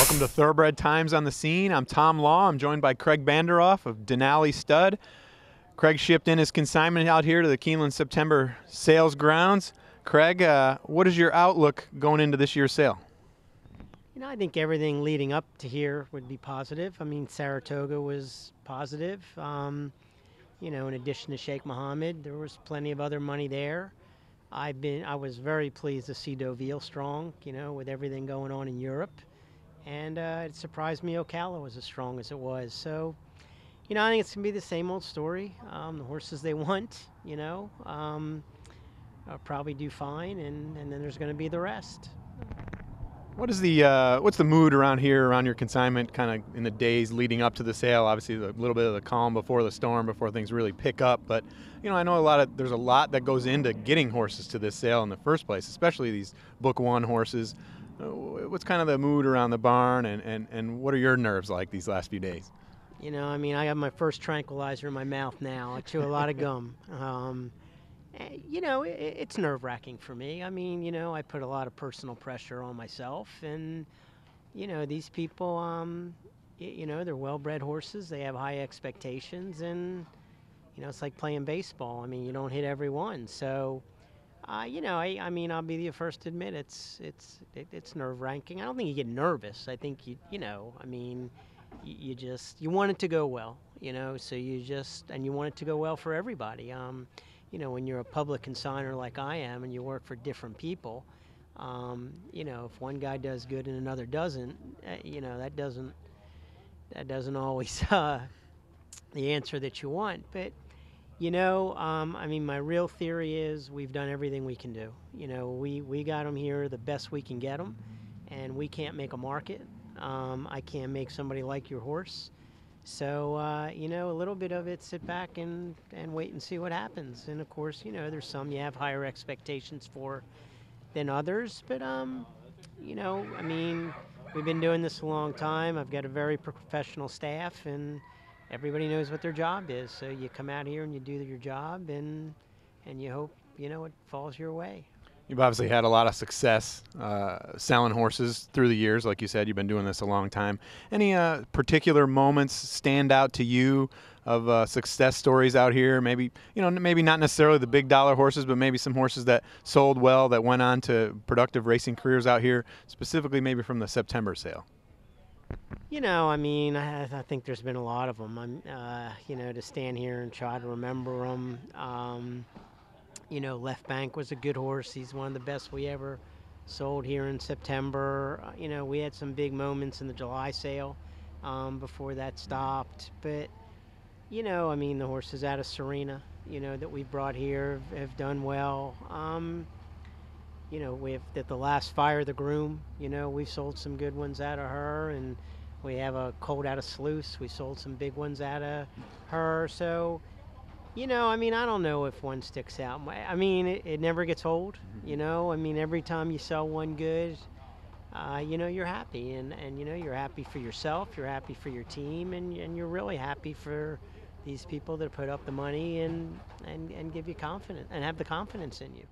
Welcome to Thoroughbred Times on the Scene. I'm Tom Law. I'm joined by Craig Bandoroff of Denali Stud. Craig shipped in his consignment out here to the Keeneland September sales grounds. Craig, what is your outlook going into this year's sale? I think everything leading up to here would be positive. I mean, Saratoga was positive. In addition to Sheikh Mohammed, there was plenty of other money there. I was very pleased to see Deauville strong, with everything going on in Europe. And it surprised me Ocala was as strong as it was. So, I think it's going to be the same old story. The horses they want, probably do fine, and then there's going to be the rest. What's the mood around here, around your consignment, kind of in the days leading up to the sale? Obviously, a little bit of the calm before the storm, before things really pick up. But I know there's a lot that goes into getting horses to this sale in the first place, especially these Book One horses. What's kind of the mood around the barn, and what are your nerves like these last few days? I got my first tranquilizer in my mouth now. I chew a lot of gum. It's nerve-wracking for me. I put a lot of personal pressure on myself, and these people, they're well-bred horses. They have high expectations, and it's like playing baseball. You don't hit every one. So, I'll be the first to admit it's nerve-wracking. I don't think you get nervous. I think you want it to go well. So you want it to go well for everybody. When you're a public consignor like I am and you work for different people, if one guy does good and another doesn't, that doesn't always the answer that you want. But, my real theory is we've done everything we can do. We got them here the best we can get them, and we can't make a market. I can't make somebody like your horse. So, a little bit of it, sit back and wait and see what happens. And, of course, there's some you have higher expectations for than others. But, we've been doing this a long time. I've got a very professional staff, and everybody knows what their job is. So you come out here and you do your job, and you hope, it falls your way. You've obviously had a lot of success selling horses through the years. Like you said, you've been doing this a long time. Any particular moments stand out to you of success stories out here? Maybe not necessarily the big dollar horses, but maybe some horses that sold well, that went on to productive racing careers out here, specifically maybe from the September sale. I think there's been a lot of them. To stand here and try to remember them. Left Bank was a good horse. He's one of the best we ever sold here in September. We had some big moments in the July sale before that stopped. But, the horses out of Serena, that we brought here have done well. We've at the last Fire the Groom, we sold some good ones out of her. And we have a colt out of Sluice. We sold some big ones out of her. So, I don't know if one sticks out. It never gets old, every time you sell one good, you're happy. And you're happy for yourself, you're happy for your team, and you're really happy for these people that put up the money and give you confidence and have the confidence in you.